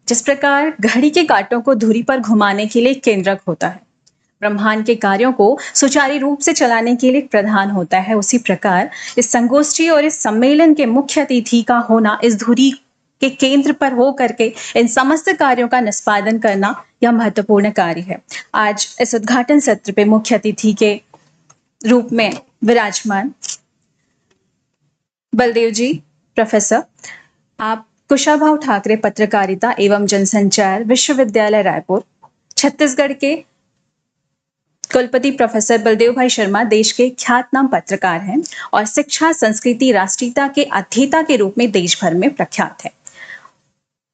जिस प्रकार घड़ी के कांटों को धुरी पर घुमाने के लिए केंद्रक होता है, ब्रह्मांड के कार्यों को सुचारू रूप से चलाने के लिए प्रधान होता है, उसी प्रकार इस संगोष्ठी और इस सम्मेलन के मुख्य अतिथि का होना, इस धुरी के केंद्र पर हो करके इन समस्त कार्यों का निष्पादन करना यह महत्वपूर्ण कार्य है। आज इस उद्घाटन सत्र पे मुख्य अतिथि के रूप में विराजमान बलदेव जी प्रोफेसर, आप कुशाभाऊ ठाकरे पत्रकारिता एवं जनसंचार विश्वविद्यालय रायपुर छत्तीसगढ़ के कुलपति प्रोफेसर बलदेव भाई शर्मा देश के ख्यातनाम पत्रकार हैं और शिक्षा, संस्कृति, राष्ट्रीयता के अध्येता के रूप में देश भर में प्रख्यात है।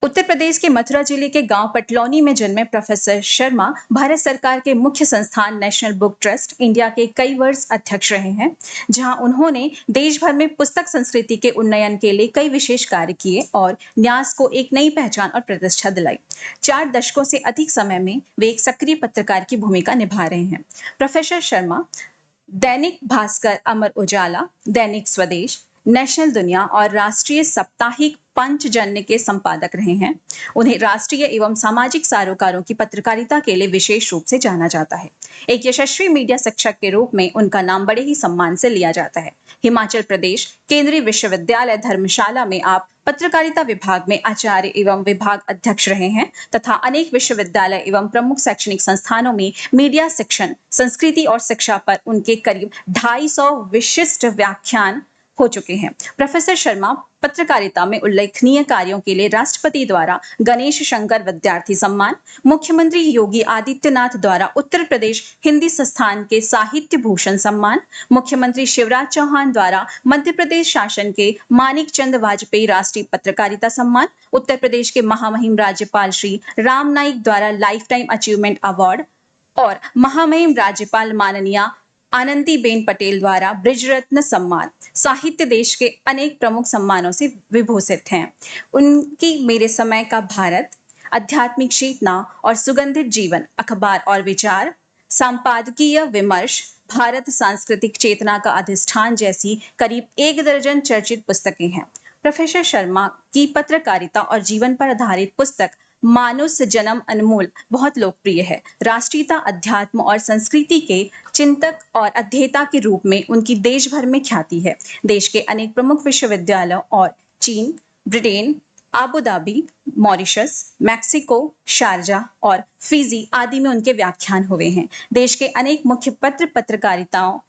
उत्तर प्रदेश के मथुरा जिले के गांव पटलौनी में जन्मे प्रोफेसर शर्मा भारत सरकार के मुख्य संस्थान नेशनल बुक ट्रस्ट इंडिया के कई वर्ष अध्यक्ष रहे हैं, जहां उन्होंने देश भर में पुस्तक संस्कृति के उन्नयन के लिए कई विशेष कार्य किए और न्यास को एक नई पहचान और प्रतिष्ठा दिलाई। 4 दशकों से अधिक समय में वे एक सक्रिय पत्रकार की भूमिका निभा रहे हैं। प्रोफेसर शर्मा दैनिक भास्कर, अमर उजाला, दैनिक स्वदेश, नेशनल दुनिया और राष्ट्रीय साप्ताहिक पंचजन्य के संपादक रहे हैं। उन्हें राष्ट्रीय एवं सामाजिक सरोकारों की पत्रकारिता के लिए विशेष रूप से जाना जाता है। एक यशस्वी मीडिया शिक्षक के रूप में उनका नाम बड़े ही सम्मान से लिया जाता है। हिमाचल प्रदेश केंद्रीय विश्वविद्यालय धर्मशाला में आप पत्रकारिता विभाग में आचार्य एवं विभाग अध्यक्ष रहे हैं तथा अनेक विश्वविद्यालय एवं प्रमुख शैक्षणिक संस्थानों में मीडिया शिक्षण, संस्कृति और शिक्षा पर उनके करीब 250 विशिष्ट व्याख्यान हो चुके हैं। प्रोफेसर शर्मा पत्रकारिता में उल्लेखनीय कार्यों के लिए राष्ट्रपति द्वारा गणेश शंकर विद्यार्थी सम्मान, मुख्यमंत्री योगी आदित्यनाथ द्वारा उत्तर प्रदेश हिंदी संस्थान के साहित्य भूषण सम्मान, मुख्यमंत्री शिवराज चौहान द्वारा मध्य प्रदेश शासन के मानिक चंद वाजपेयी राष्ट्रीय पत्रकारिता सम्मान, उत्तर प्रदेश के महामहिम राज्यपाल श्री राम नाईक द्वारा लाइफ टाइम अचीवमेंट अवार्ड और महामहिम राज्यपाल माननीय आनंदीबेन पटेल द्वारा ब्रिजरत्न सम्मान, साहित्य देश के अनेक प्रमुख सम्मानों से विभूषित हैं। उनकी मेरे समय का भारत, आध्यात्मिक चेतना और सुगंधित जीवन, अखबार और विचार, संपादकीय विमर्श, भारत सांस्कृतिक चेतना का अधिष्ठान जैसी करीब 1 दर्जन चर्चित पुस्तकें हैं। प्रोफेसर शर्मा की पत्रकारिता और जीवन पर आधारित पुस्तक मानुष जन्म अनमोल बहुत लोकप्रिय है। राष्ट्रीयता, अध्यात्म और संस्कृति के चिंतक और अध्येता के रूप में उनकी देश भर में ख्याति है। देश के अनेक प्रमुख विश्वविद्यालयों और चीन, Britain, Abu Dhabi, Mauritius, Mexico, Sharjah और फिजी आदि में उनके व्याख्यान हुए हैं। देश के अनेक मुख्य पत्रकारिताओं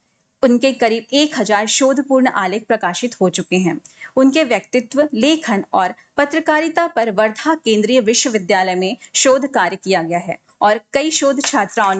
उनके करीब 1000 शोधपूर्ण आलेख प्रकाशित हो चुके हैं। उनके व्यक्तित्व, लेखन और पत्रकारिता पर वर्धा केंद्रीय विश्वविद्यालय में शोध कार्य किया गया है और कई शोध छात्राओं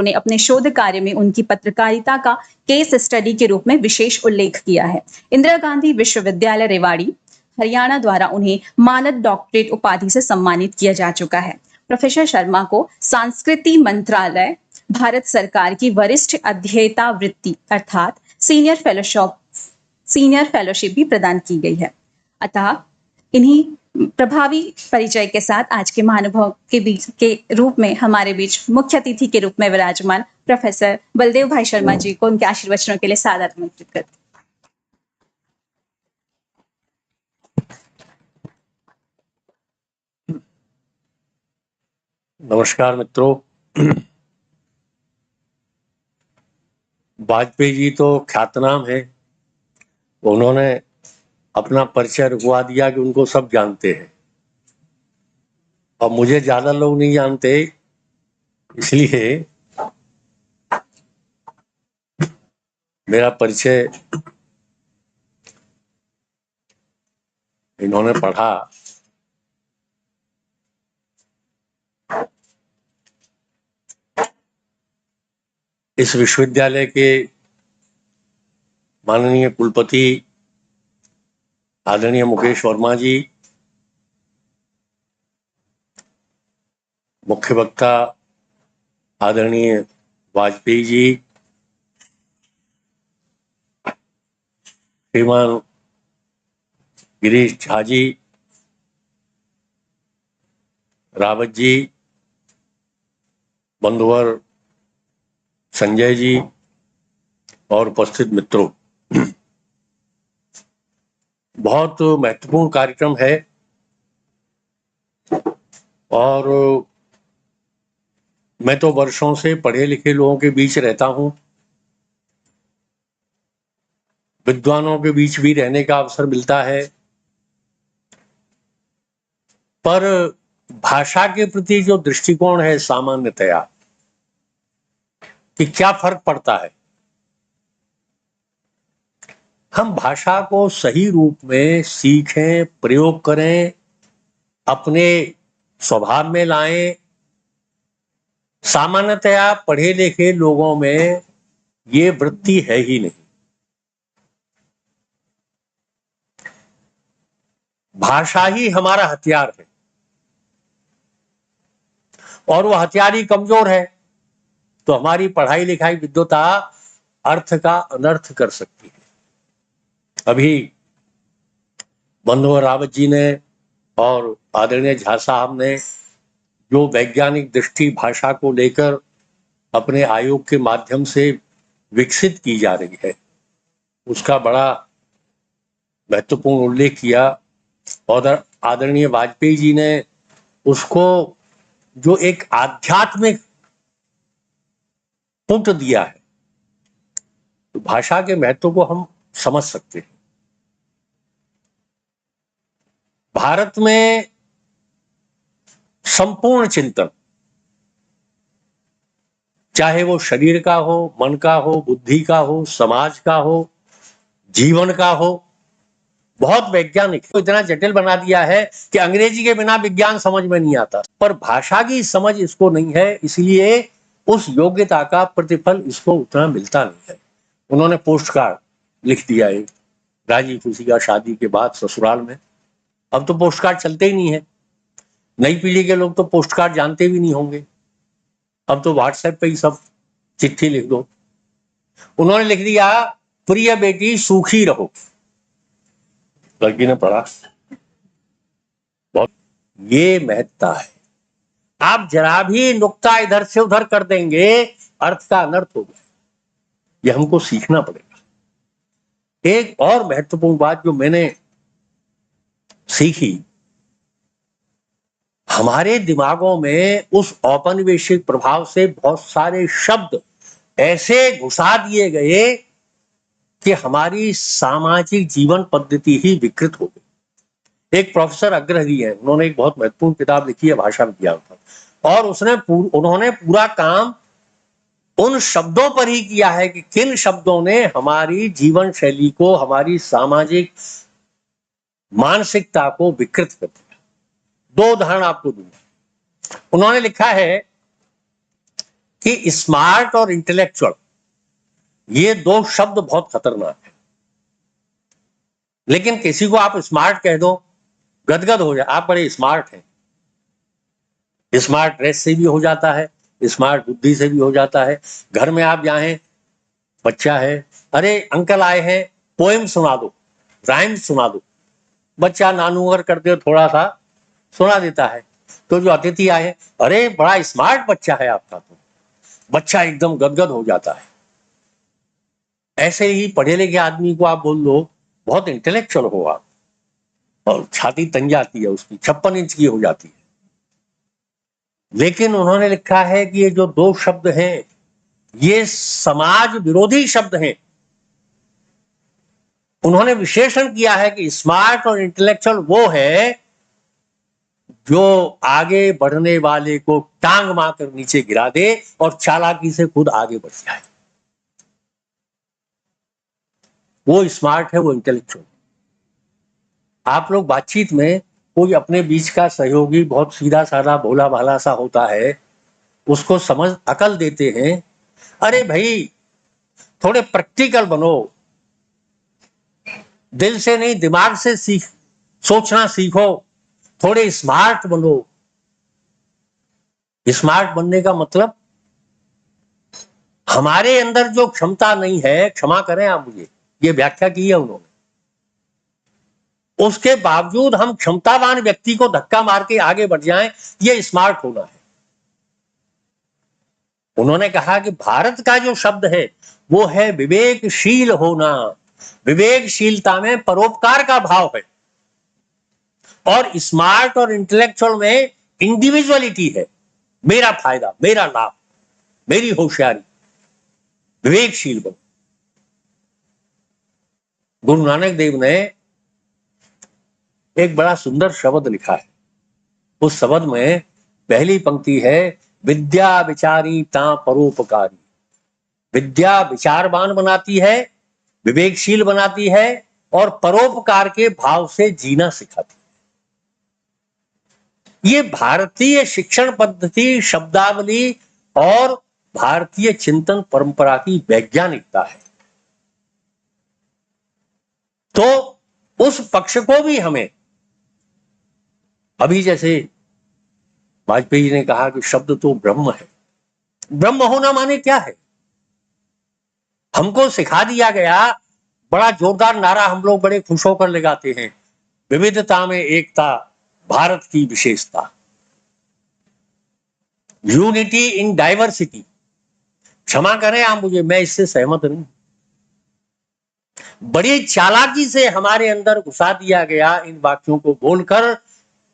ने अपने शोध कार्य में उनकी पत्रकारिता का केस स्टडी के रूप में विशेष उल्लेख किया है। इंदिरा गांधी विश्वविद्यालय रेवाड़ी, हरियाणा द्वारा उन्हें मानद डॉक्टरेट उपाधि से सम्मानित किया जा चुका है। प्रोफेसर शर्मा को संस्कृति मंत्रालय, भारत सरकार की वरिष्ठ अध्येता वृत्ति अर्थात सीनियर फेलोशिप भी प्रदान की गई है। अतः इन्हीं प्रभावी परिचय के साथ आज के महानुभाव के बीच के रूप में हमारे बीच मुख्य अतिथि के रूप में विराजमान प्रोफेसर बलदेव भाई शर्मा जी को उनके आशीर्वचनों के लिए सादर आमंत्रित करते हैं। नमस्कार मित्रों। वाजपेयी जी तो ख्यातनाम है। उन्होंने अपना परिचय रुकवा दिया कि उनको सब जानते हैं और मुझे ज्यादा लोग नहीं जानते, इसलिए मेरा परिचय इन्होंने पढ़ा। इस विश्वविद्यालय के माननीय कुलपति आदरणीय मुकेश वर्मा जी, मुख्य वक्ता आदरणीय वाजपेयी जी, श्रीमान गिरीश झा जी, रावत जी, बंधुवर संजय जी और उपस्थित मित्रों, बहुत महत्वपूर्ण कार्यक्रम है और मैं तो वर्षों से पढ़े लिखे लोगों के बीच रहता हूं, विद्वानों के बीच भी रहने का अवसर मिलता है, पर भाषा के प्रति जो दृष्टिकोण है सामान्यतया कि क्या फर्क पड़ता है, हम भाषा को सही रूप में सीखें, प्रयोग करें, अपने स्वभाव में लाएं। सामान्यतया पढ़े लिखे लोगों में ये वृत्ति है ही नहीं। भाषा ही हमारा हथियार है और वो हथियार ही कमजोर है तो हमारी पढ़ाई लिखाई विद्वता अर्थ का अनर्थ कर सकती है। अभी मनोहर रावत जी ने और आदरणीय झा साहब ने जो वैज्ञानिक दृष्टि भाषा को लेकर अपने आयोग के माध्यम से विकसित की जा रही है, उसका बड़ा महत्वपूर्ण उल्लेख किया और आदरणीय वाजपेयी जी ने उसको जो एक आध्यात्मिक पुट दिया है, तो भाषा के महत्व को हम समझ सकते हैं। भारत में संपूर्ण चिंतन, चाहे वो शरीर का हो, मन का हो, बुद्धि का हो, समाज का हो, जीवन का हो, बहुत वैज्ञानिक है। इतना जटिल बना दिया है कि अंग्रेजी के बिना विज्ञान समझ में नहीं आता, पर भाषा की समझ इसको नहीं है, इसलिए उस योग्यता का प्रतिफल इसको उतना मिलता नहीं है। उन्होंने पोस्ट कार्ड लिख दिया है राजी खुशी का शादी के बाद ससुराल में। अब तो पोस्ट कार्ड चलते ही नहीं है, नई पीढ़ी के लोग तो पोस्ट कार्ड जानते भी नहीं होंगे, अब तो व्हाट्सएप पे ही सब चिट्ठी लिख दो। उन्होंने लिख दिया, प्रिय बेटी सूखी रहो। लड़की ने पढ़ा, बहुत ये महत्ता है। आप जरा भी नुक्ता इधर से उधर कर देंगे, अर्थ का अनर्थ होगा। ये हमको सीखना पड़ेगा। एक और महत्वपूर्ण बात जो मैंने सीखी, हमारे दिमागों में उस औपनिवेशिक प्रभाव से बहुत सारे शब्द ऐसे घुसा दिए गए कि हमारी सामाजिक जीवन पद्धति ही विकृत हो गई। एक प्रोफेसर अग्रही है, उन्होंने एक बहुत महत्वपूर्ण किताब लिखी है भाषा विज्ञान पर, और उन्होंने पूरा काम उन शब्दों पर ही किया है कि किन शब्दों ने हमारी जीवन शैली को, हमारी सामाजिक मानसिकता को विकृत कर दिया। दो उदाहरण आपको दूंगा। उन्होंने लिखा है कि स्मार्ट और इंटेलेक्चुअल, ये दो शब्द बहुत खतरनाक है। लेकिन किसी को आप स्मार्ट कह दो, गदगद हो जाए, आप बड़े स्मार्ट हैं। स्मार्ट ड्रेस से भी हो जाता है, स्मार्ट बुद्धि से भी हो जाता है। घर में आप जाएं, बच्चा है, अरे अंकल आए हैं, पोएम सुना दो, राइम सुना दो, बच्चा नानूगर कर दे, थोड़ा सा सुना देता है। तो जो अतिथि आए, अरे बड़ा स्मार्ट बच्चा है आपका, तो बच्चा एकदम गदगद हो जाता है। ऐसे ही पढ़े लिखे आदमी को आप बोल दो बहुत इंटेलेक्चुअल हो आप, और छाती तन जाती है उसकी, 56 इंच की हो जाती है। लेकिन उन्होंने लिखा है कि ये जो दो शब्द हैं, ये समाज विरोधी शब्द हैं। उन्होंने विशेषण किया है कि स्मार्ट और इंटेलेक्चुअल वो है जो आगे बढ़ने वाले को टांग मारकर नीचे गिरा दे और चालाकी से खुद आगे बढ़ जाए, वो स्मार्ट है, वो इंटेलेक्चुअल। आप लोग बातचीत में कोई अपने बीच का सहयोगी बहुत सीधा साधा भोला भाला सा होता है, उसको समझ अकल देते हैं, अरे भाई थोड़े प्रैक्टिकल बनो, दिल से नहीं दिमाग से सोचना सीखो, थोड़े स्मार्ट बनो। स्मार्ट बनने का मतलब हमारे अंदर जो क्षमता नहीं है, क्षमा करें आप मुझे, ये व्याख्या की है उन्होंने, उसके बावजूद हम क्षमतावान व्यक्ति को धक्का मार के आगे बढ़ जाएं, ये स्मार्ट होना है। उन्होंने कहा कि भारत का जो शब्द है वो है विवेकशील होना, विवेकशीलता में परोपकार का भाव है, और स्मार्ट और इंटेलेक्चुअल में इंडिविजुअलिटी है। मेरा फायदा, मेरा लाभ, मेरी होशियारी, विवेकशील बनो। गुरु नानक देव ने एक बड़ा सुंदर शब्द लिखा है। उस शब्द में पहली पंक्ति है, विद्या विचारी ता परोपकारी। विद्या विचारवान बनाती है, विवेकशील बनाती है, और परोपकार के भाव से जीना सिखाती है। ये भारतीय शिक्षण पद्धति, शब्दावली और भारतीय चिंतन परंपरा की वैज्ञानिकता है। तो उस पक्ष को भी हमें, अभी जैसे वाजपेयी जी ने कहा कि शब्द तो ब्रह्म है। ब्रह्म होना माने क्या है? हमको सिखा दिया गया, बड़ा जोरदार नारा हम लोग बड़े खुश होकर लगाते हैं, विविधता में एकता, भारत की विशेषता, यूनिटी इन डाइवर्सिटी। क्षमा करें आप मुझे, मैं इससे सहमत नहीं। बड़ी चालाकी से हमारे अंदर घुसा दिया गया इन वाक्यों को बोलकर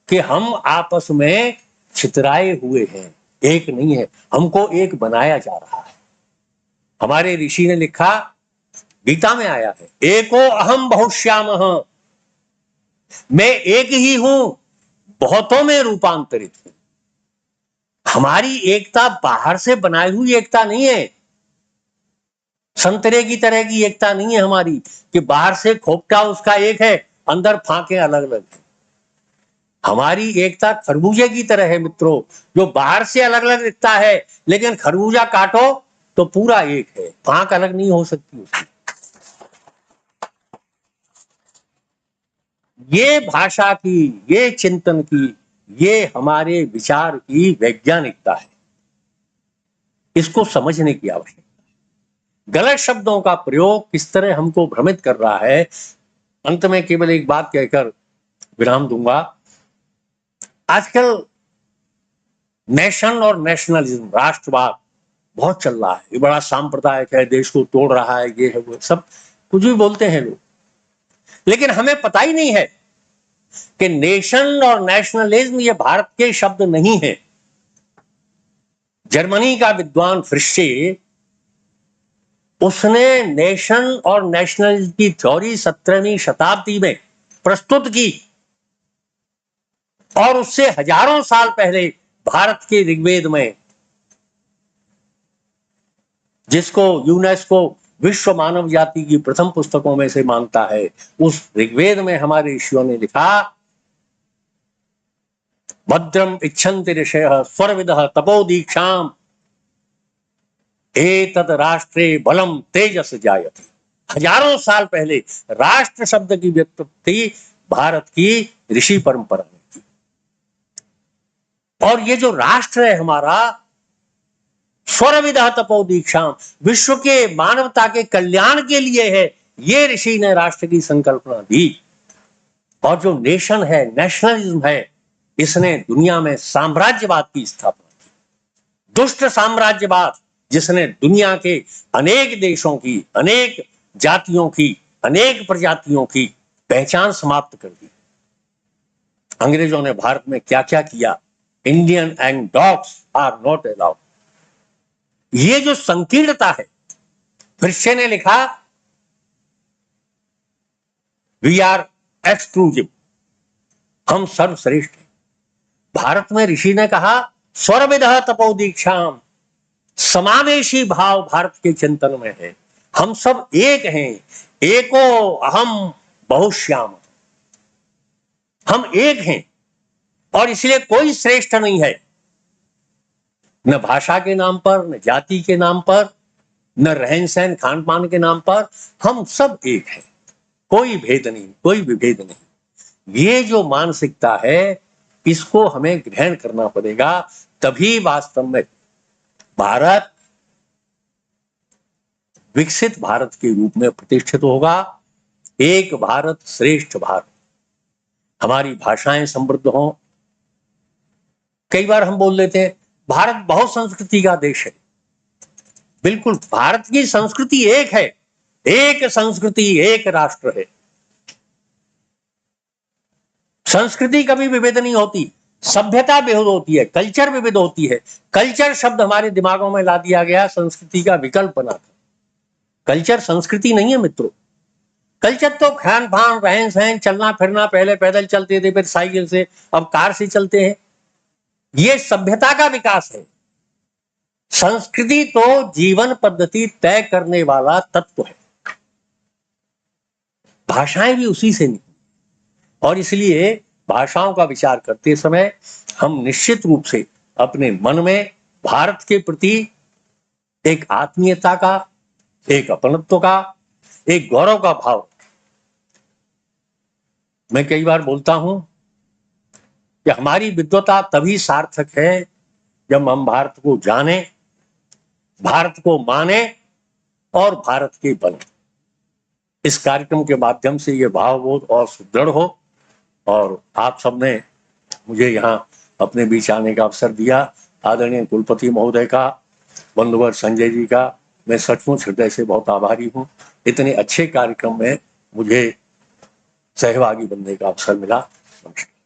कि हम आपस में छितराए हुए हैं, एक नहीं है, हमको एक बनाया जा रहा है। हमारे ऋषि ने लिखा, गीता में आया है, एको अहम बहुश्यामः, मैं एक ही हूं, बहुतों में रूपांतरित हूं। हमारी एकता बाहर से बनाई हुई एकता नहीं है, संतरे की तरह की एकता नहीं है हमारी कि बाहर से खोपटा उसका एक है, अंदर फांके अलग अलग है। हमारी एकता खरबूजे की तरह है मित्रों, जो बाहर से अलग अलग दिखता है, लेकिन खरबूजा काटो तो पूरा एक है, फांक अलग नहीं हो सकती उसकी। ये भाषा की, ये चिंतन की, ये हमारे विचार की वैज्ञानिकता है। इसको समझने की आवश्यकता है। गलत शब्दों का प्रयोग किस तरह हमको भ्रमित कर रहा है। अंत में केवल एक बात कहकर विराम दूंगा। आजकल नेशन और नेशनलिज्म, राष्ट्रवाद बहुत चल रहा है। ये बड़ा सांप्रदायिक है, देश को तोड़ रहा है, ये है वो, सब कुछ भी बोलते हैं लोग, लेकिन हमें पता ही नहीं है कि नेशन और नेशनलिज्म ये भारत के शब्द नहीं है। जर्मनी का विद्वान फ्रिशे, उसने नेशन और नेशनलिज्म की थ्योरी 17वीं शताब्दी में प्रस्तुत की, और उससे हजारों साल पहले भारत के ऋग्वेद में, जिसको यूनेस्को विश्व मानव जाति की प्रथम पुस्तकों में से मानता है, उस ऋग्वेद में हमारे ऋषियों ने लिखा, भद्रम इच्छन्ति ऋषयः स्वरविदः तपोदीक्षाम एतद राष्ट्रे बलम तेजस जायते। हजारों साल पहले राष्ट्र शब्द की व्युत्पत्ति भारत की ऋषि परंपरा में की। और ये जो राष्ट्र है हमारा, स्वरविदः तपोदीक्षाम, विश्व के मानवता के कल्याण के लिए है, ये ऋषि ने राष्ट्र की संकल्पना दी। और जो नेशन है, नेशनलिज्म है, इसने दुनिया में साम्राज्यवाद की स्थापना की। दुष्ट साम्राज्यवाद, जिसने दुनिया के अनेक देशों की, अनेक जातियों की, अनेक प्रजातियों की पहचान समाप्त कर दी। अंग्रेजों ने भारत में क्या क्या किया, Indian and dogs are not allowed. ये जो संकीर्णता है, फ्रिशे ने लिखा, वी आर एक्सक्लूसिव, हम सर्वश्रेष्ठ हैं। भारत में ऋषि ने कहा, स्वरविदः तपोदीक्षाम, समावेशी भाव भारत के चिंतन में है। हम सब एक हैं, एको अहम बहुश्याम, हम एक हैं, और इसलिए कोई श्रेष्ठ नहीं है, न भाषा के नाम पर, न जाति के नाम पर, न रहन सहन खान पान के नाम पर, हम सब एक हैं, कोई भेद नहीं, कोई विभेद नहीं। ये जो मानसिकता है, इसको हमें ग्रहण करना पड़ेगा, तभी वास्तव में भारत विकसित भारत के रूप में प्रतिष्ठित होगा। एक भारत श्रेष्ठ भारत। हमारी भाषाएं समृद्ध हों। कई बार हम बोल लेते हैं भारत बहुत संस्कृति का देश है। बिल्कुल, भारत की संस्कृति एक है, एक संस्कृति एक राष्ट्र है। संस्कृति कभी विविध नहीं होती, सभ्यता विविध होती है, कल्चर विविध होती है। कल्चर शब्द हमारे दिमागों में ला दिया गया, संस्कृति का विकल्प बना था। कल्चर संस्कृति नहीं है मित्रों। कल्चर तो खान पान, रहन सहन, चलना फिरना, पहले पैदल चलते थे, फिर साइकिल से, अब कार से चलते हैं। ये सभ्यता का विकास है। संस्कृति तो जीवन पद्धति तय करने वाला तत्व है। भाषाएं भी उसी से निकली, और इसलिए भाषाओं का विचार करते समय हम निश्चित रूप से अपने मन में भारत के प्रति एक आत्मीयता का, एक अपनत्व का, एक गौरव का भाव। मैं कई बार बोलता हूं कि हमारी विद्वता तभी सार्थक है जब हम भारत को जाने, भारत को माने और भारत के बने। इस कार्यक्रम के माध्यम से ये भावबोध और सुदृढ़ हो, और आप सबने मुझे यहाँ अपने बीच आने का अवसर दिया। आदरणीय कुलपति महोदय का, बंधुवर संजय जी का मैं सचमुच हृदय से बहुत आभारी हूँ। इतने अच्छे कार्यक्रम में मुझे सहभागी बनने का अवसर मिला। नमस्कार।